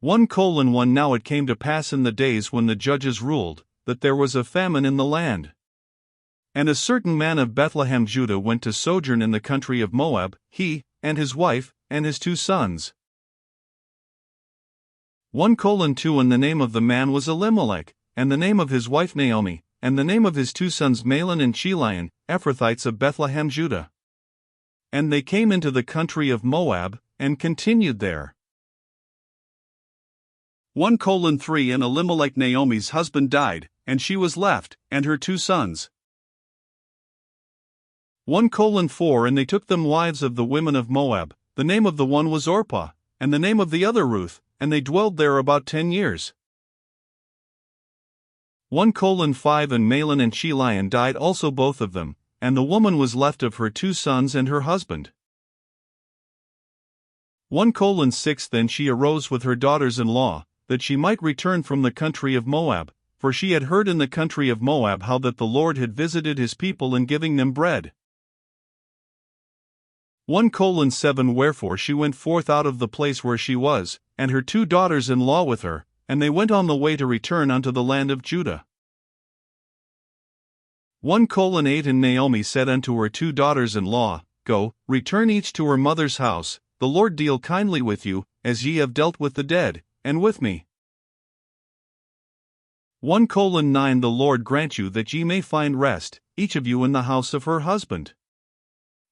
1:1 Now it came to pass in the days when the judges ruled, that there was a famine in the land. And a certain man of Bethlehem Judah went to sojourn in the country of Moab, he, and his wife, and his 2 sons. 1:2 And the name of the man was Elimelech, and the name of his wife Naomi, and the name of his 2 sons Mahlon and Chilion, Ephrathites of Bethlehem Judah. And they came into the country of Moab, and continued there. 1:3 And Elimelech Naomi's husband died, and she was left, and her 2 sons. 1:4 And they took them wives of the women of Moab, the name of the one was Orpah, and the name of the other Ruth, and they dwelled there about 10 years. 1:5 And Mahlon and Chilion died also both of them, and the woman was left of her 2 sons and her husband. 1:6 Then she arose with her daughters-in-law, that she might return from the country of Moab, for she had heard in the country of Moab how that the Lord had visited his people in giving them bread. 1:7 Wherefore she went forth out of the place where she was, and her 2 daughters-in-law with her, and they went on the way to return unto the land of Judah. 1:8 And Naomi said unto her 2 daughters-in-law, Go, return each to her mother's house, the Lord deal kindly with you, as ye have dealt with the dead, and with me. 1:9 The Lord grant you that ye may find rest, each of you in the house of her husband.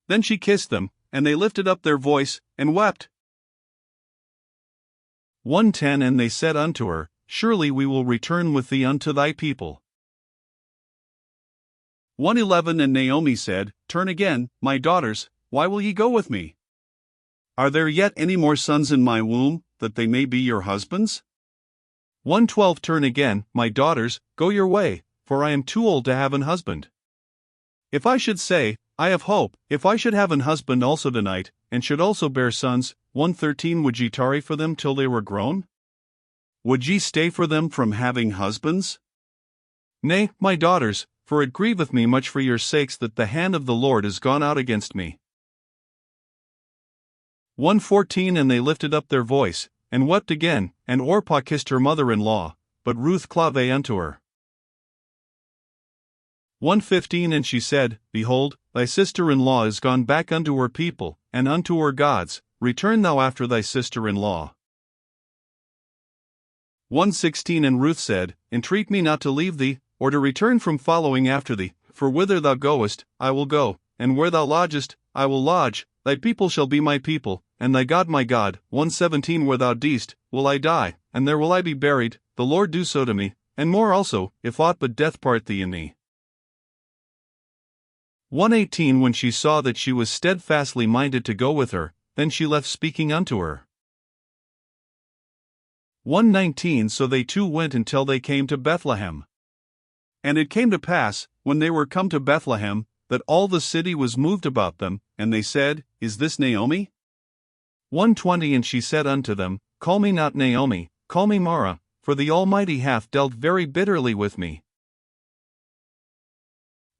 Then she kissed them, and they lifted up their voice, and wept. 1:10 And they said unto her, Surely we will return with thee unto thy people. 1:11 And Naomi said, Turn again, my daughters, why will ye go with me? Are there yet any more sons in my womb, that they may be your husbands? 1:12 Turn again, my daughters, go your way, for I am too old to have an husband. If I should say, I have hope, if I should have an husband also tonight, and should also bear sons, 1:13 Would ye tarry for them till they were grown? Would ye stay for them from having husbands? Nay, my daughters, for it grieveth me much for your sakes that the hand of the Lord is gone out against me. 1:14 And they lifted up their voice, and wept again, and Orpah kissed her mother-in-law, but Ruth clave unto her. 1:15 And she said, Behold, thy sister-in-law is gone back unto her people, and unto her gods, return thou after thy sister-in-law. 1:16 And Ruth said, Entreat me not to leave thee, or to return from following after thee, for whither thou goest, I will go, and where thou lodgest, I will lodge, thy people shall be my people, and thy God my God. 1:17 Where thou deest, will I die, and there will I be buried, the Lord do so to me, and more also, if aught but death part thee and me. 1:18 When she saw that she was steadfastly minded to go with her, then she left speaking unto her. 1:19 So they two went until they came to Bethlehem. And it came to pass, when they were come to Bethlehem, that all the city was moved about them, and they said, Is this Naomi? 1:20 And she said unto them, Call me not Naomi, call me Mara, for the Almighty hath dealt very bitterly with me.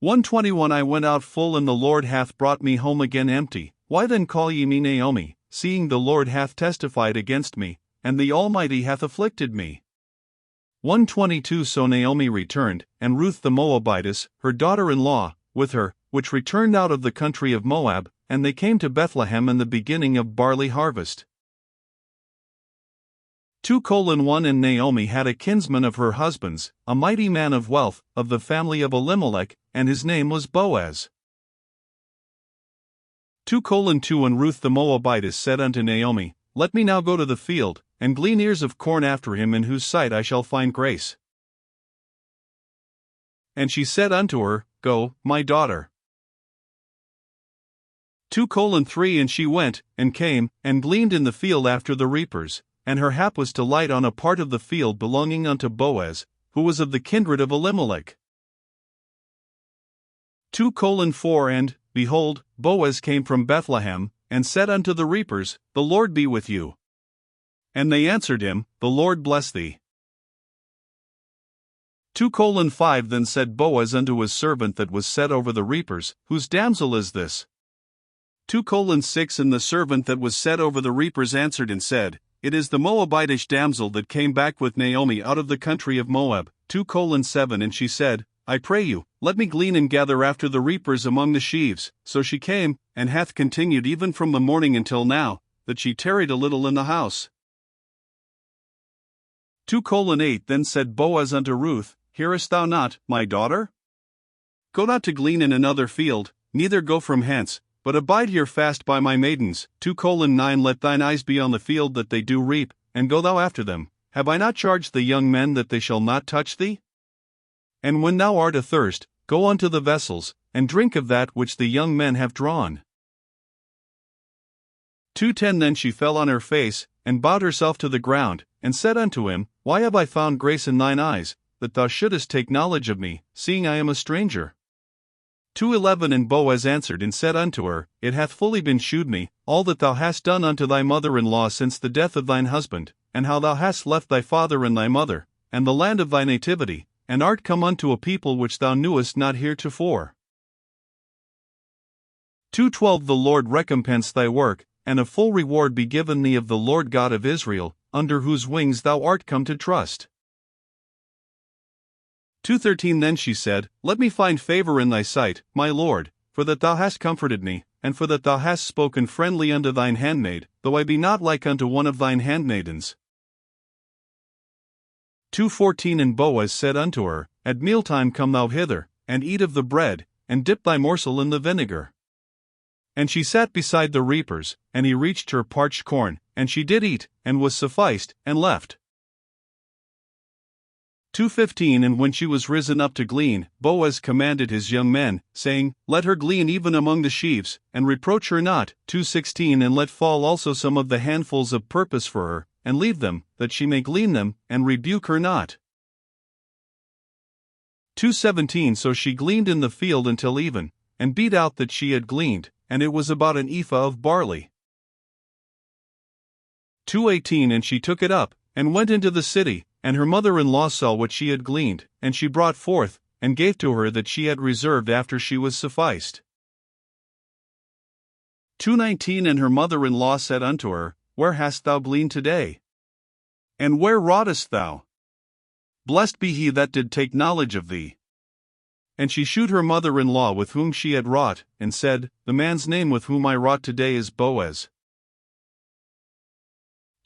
1:21 I went out full, and the Lord hath brought me home again empty. Why then call ye me Naomi, seeing the Lord hath testified against me, and the Almighty hath afflicted me? 1:22 So Naomi returned, and Ruth the Moabitess, her daughter-in-law, with her, which returned out of the country of Moab, and they came to Bethlehem in the beginning of barley harvest. 2:1 And Naomi had a kinsman of her husband's, a mighty man of wealth, of the family of Elimelech, and his name was Boaz. 2:2 And Ruth the Moabitess said unto Naomi, Let me now go to the field, and glean ears of corn after him in whose sight I shall find grace. And she said unto her, Go, my daughter. 2:3 And she went, and came, and gleaned in the field after the reapers, and her hap was to light on a part of the field belonging unto Boaz, who was of the kindred of Elimelech. 2:4 And, behold, Boaz came from Bethlehem, and said unto the reapers, The Lord be with you. And they answered him, The Lord bless thee. 2:5 Then said Boaz unto his servant that was set over the reapers, Whose damsel is this? 2:6 And the servant that was set over the reapers answered and said, It is the Moabitish damsel that came back with Naomi out of the country of Moab. 2:7 And she said, I pray you, let me glean and gather after the reapers among the sheaves. So she came, and hath continued even from the morning until now, that she tarried a little in the house. 2:8 Then said Boaz unto Ruth, Hearest thou not, my daughter? Go not to glean in another field, neither go from hence, but abide here fast by my maidens. 2:9 Let thine eyes be on the field that they do reap, and go thou after them. Have I not charged the young men that they shall not touch thee? And when thou art athirst, go unto the vessels, and drink of that which the young men have drawn. 2:10 Then she fell on her face, and bowed herself to the ground, and said unto him, Why have I found grace in thine eyes, that thou shouldest take knowledge of me, seeing I am a stranger? 2:11 And Boaz answered and said unto her, It hath fully been shewed me, all that thou hast done unto thy mother-in-law since the death of thine husband, and how thou hast left thy father and thy mother, and the land of thy nativity, and art come unto a people which thou knewest not heretofore. 2:12 The Lord recompense thy work, and a full reward be given thee of the Lord God of Israel, under whose wings thou art come to trust. 2:13 Then she said, Let me find favor in thy sight, my Lord, for that thou hast comforted me, and for that thou hast spoken friendly unto thine handmaid, though I be not like unto one of thine handmaidens. 2:14 And Boaz said unto her, At mealtime come thou hither, and eat of the bread, and dip thy morsel in the vinegar. And she sat beside the reapers, and he reached her parched corn, and she did eat, and was sufficed, and left. 2:15 And when she was risen up to glean, Boaz commanded his young men, saying, Let her glean even among the sheaves, and reproach her not. 2:16 And let fall also some of the handfuls of purpose for her, and leave them, that she may glean them, and rebuke her not. 2:17 So she gleaned in the field until even, and beat out that she had gleaned, and it was about an ephah of barley. 2:18 And she took it up, and went into the city, and her mother-in-law saw what she had gleaned, and she brought forth, and gave to her that she had reserved after she was sufficed. 2:19 And her mother-in-law said unto her, Where hast thou gleaned today? And where wrougest thou? Blessed be he that did take knowledge of thee. And she shewed her mother-in-law with whom she had wrought, and said, The man's name with whom I wrought today is Boaz.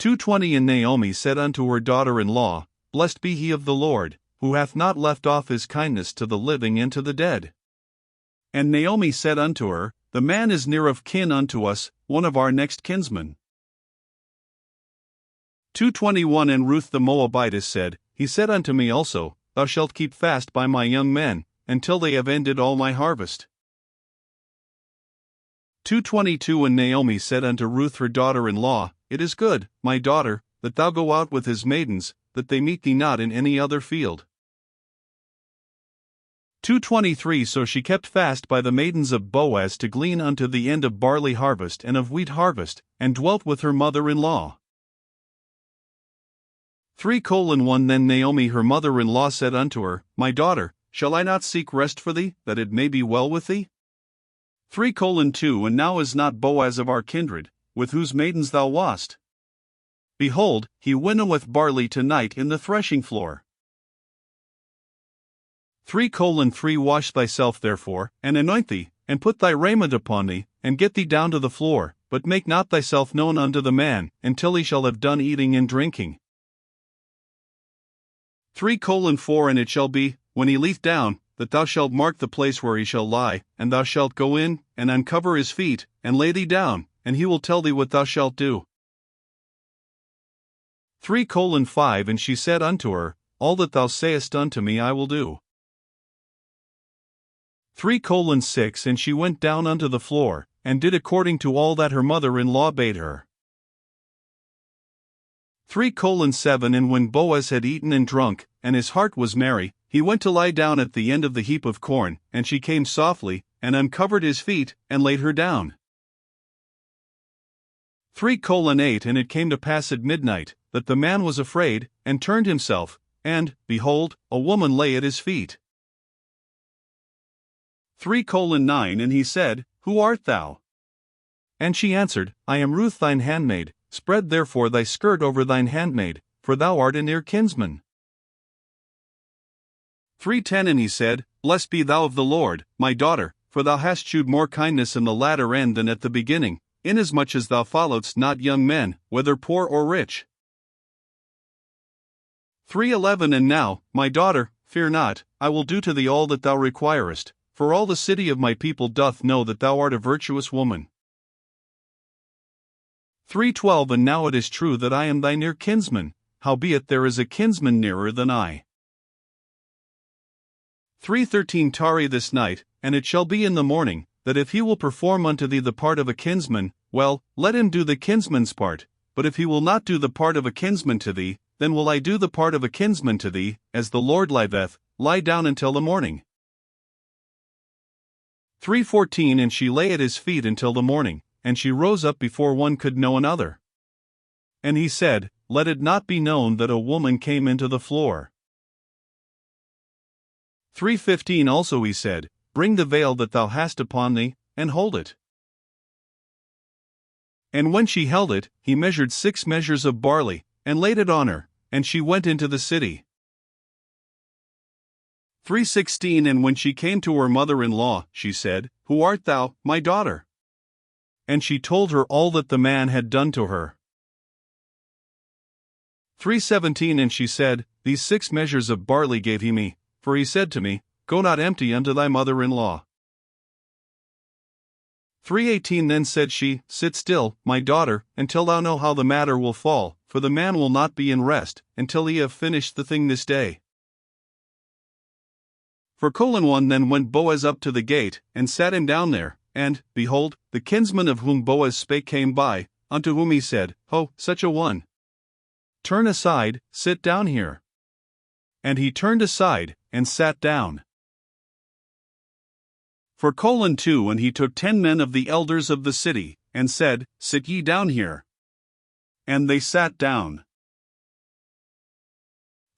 2:20 And Naomi said unto her daughter-in-law, Blessed be he of the Lord, who hath not left off his kindness to the living and to the dead. And Naomi said unto her, The man is near of kin unto us, one of our next kinsmen. 2:21 And Ruth the Moabitess said, He said unto me also, Thou shalt keep fast by my young men, until they have ended all my harvest. 2:22 And Naomi said unto Ruth her daughter-in-law, It is good, my daughter, that thou go out with his maidens, that they meet thee not in any other field. 2:23 So she kept fast by the maidens of Boaz to glean unto the end of barley harvest and of wheat harvest, and dwelt with her mother-in-law. 3:1 Then Naomi her mother-in-law said unto her, My daughter, shall I not seek rest for thee, that it may be well with thee? 3:2 And now is not Boaz of our kindred, with whose maidens thou wast? Behold, he winnoweth barley tonight in the threshing floor. 3:3 Wash thyself therefore, and anoint thee, and put thy raiment upon thee, and get thee down to the floor, but make not thyself known unto the man, until he shall have done eating and drinking. 3:4 And it shall be, when he lieth down, that thou shalt mark the place where he shall lie, and thou shalt go in, and uncover his feet, and lay thee down, and he will tell thee what thou shalt do. 3:5 And she said unto her, All that thou sayest unto me I will do. 3:6 And she went down unto the floor, and did according to all that her mother-in-law bade her. 3:7 And when Boaz had eaten and drunk, and his heart was merry, he went to lie down at the end of the heap of corn, and she came softly, and uncovered his feet, and laid her down. 3:8 And it came to pass at midnight, that the man was afraid, and turned himself, and, behold, a woman lay at his feet. 3:9 And he said, Who art thou? And she answered, I am Ruth thine handmaid, Spread therefore thy skirt over thine handmaid, for thou art a near kinsman. 3:10 And he said, Blessed be thou of the Lord, my daughter, for thou hast shewed more kindness in the latter end than at the beginning, inasmuch as thou followedst not young men, whether poor or rich. 3:11 And now, my daughter, fear not, I will do to thee all that thou requirest, for all the city of my people doth know that thou art a virtuous woman. 3:12 And now it is true that I am thy near kinsman, howbeit there is a kinsman nearer than I. 3:13 Tarry this night, and it shall be in the morning, that if he will perform unto thee the part of a kinsman, well, let him do the kinsman's part, but if he will not do the part of a kinsman to thee, then will I do the part of a kinsman to thee, as the Lord liveth, lie down until the morning. 3:14 And she lay at his feet until the morning, and she rose up before one could know another. And he said, Let it not be known that a woman came into the floor. 3:15 Also he said, Bring the veil that thou hast upon thee, and hold it. And when she held it, he measured 6 measures of barley, and laid it on her, and she went into the city. 3:16 And when she came to her mother-in-law, she said, Who art thou, my daughter? And she told her all that the man had done to her. 3:17 And she said, These 6 measures of barley gave he me, for he said to me, Go not empty unto thy mother-in-law. 3:18 Then said she, Sit still, my daughter, until thou know how the matter will fall, for the man will not be in rest, until he have finished the thing this day. 4:1 Then went Boaz up to the gate, and sat him down there, and, behold, the kinsman of whom Boaz spake came by, unto whom he said, Ho, such a one! Turn aside, sit down here. And he turned aside, and sat down. 4:2 And he took 10 men of the elders of the city, and said, Sit ye down here. And they sat down.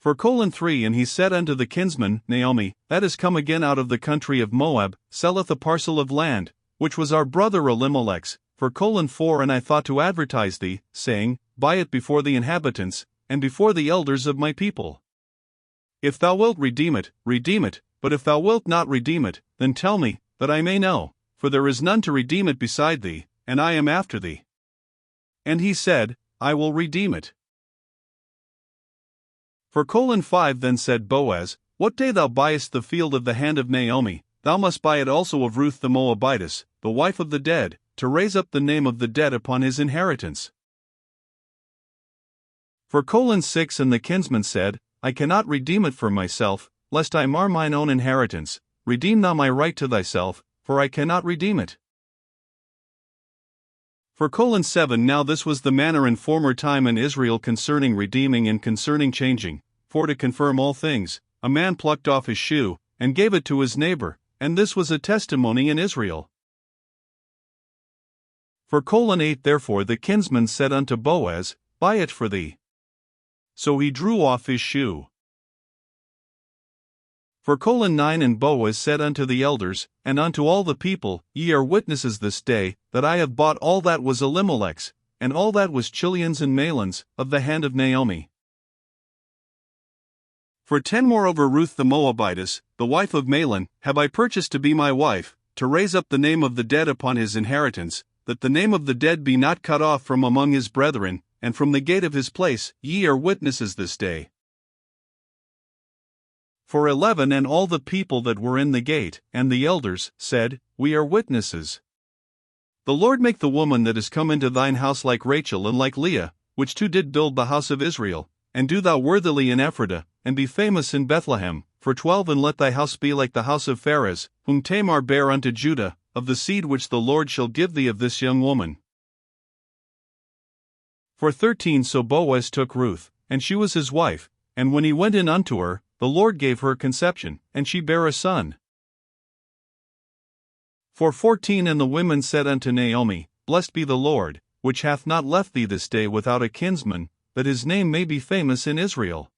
4:3 And he said unto the kinsman, Naomi, that is come again out of the country of Moab, selleth a parcel of land, which was our brother Elimelech's. 4:4 And I thought to advertise thee, saying, Buy it before the inhabitants, and before the elders of my people. If thou wilt redeem it, but if thou wilt not redeem it, then tell me, that I may know, for there is none to redeem it beside thee, and I am after thee. And he said, I will redeem it. 4:5 Then said Boaz, What day thou buyest the field of the hand of Naomi, thou must buy it also of Ruth the Moabitess, the wife of the dead, to raise up the name of the dead upon his inheritance. 4:6 And the kinsman said, I cannot redeem it for myself, lest I mar mine own inheritance. Redeem thou my right to thyself, for I cannot redeem it. 4:7 Now this was the manner in former time in Israel concerning redeeming and concerning changing, for to confirm all things, a man plucked off his shoe, and gave it to his neighbor, and this was a testimony in Israel. 4:8 Therefore the kinsman said unto Boaz, Buy it for thee. So he drew off his shoe. 4:9 And Boaz said unto the elders, and unto all the people, Ye are witnesses this day, that I have bought all that was Elimelech's, and all that was Chilion's and Mahlon's, of the hand of Naomi. For 10 moreover Ruth the Moabitess, the wife of Mahlon, have I purchased to be my wife, to raise up the name of the dead upon his inheritance, that the name of the dead be not cut off from among his brethren, and from the gate of his place, ye are witnesses this day. 4:11 And all the people that were in the gate, and the elders, said, We are witnesses. The Lord make the woman that is come into thine house like Rachel and like Leah, which two did build the house of Israel, and do thou worthily in Ephrathah, and be famous in Bethlehem. 4:12 And let thy house be like the house of Pharez, whom Tamar bare unto Judah, of the seed which the Lord shall give thee of this young woman. 4:13 So Boaz took Ruth, and she was his wife, and when he went in unto her, the Lord gave her conception, and she bare a son. 4:14 And the women said unto Naomi, Blessed be the Lord, which hath not left thee this day without a kinsman, that his name may be famous in Israel.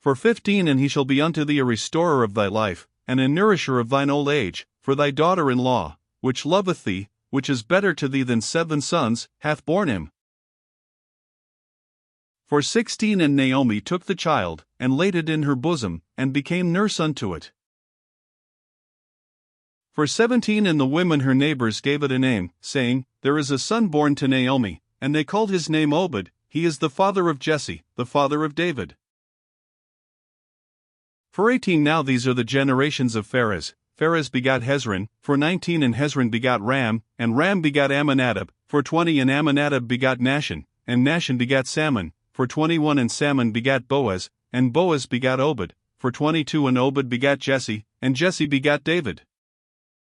4:15 And he shall be unto thee a restorer of thy life, and a nourisher of thine old age, for thy daughter-in-law, which loveth thee, which is better to thee than 7 sons, hath borne him. For 16 And Naomi took the child, and laid it in her bosom, and became nurse unto it. For 17 And the women her neighbors gave it a name, saying, There is a son born to Naomi, and they called his name Obed, he is the father of Jesse, the father of David. For 18 Now these are the generations of Pharez. Pharez begat Hezron, for 19 And Hezron begat Ram, and Ram begat Amminadab, for 20 And Amminadab begat Nahshon, and Nahshon begat Salmon, for 21 And Salmon begat Boaz, and Boaz begat Obed, for 22 And Obed begat Jesse, and Jesse begat David.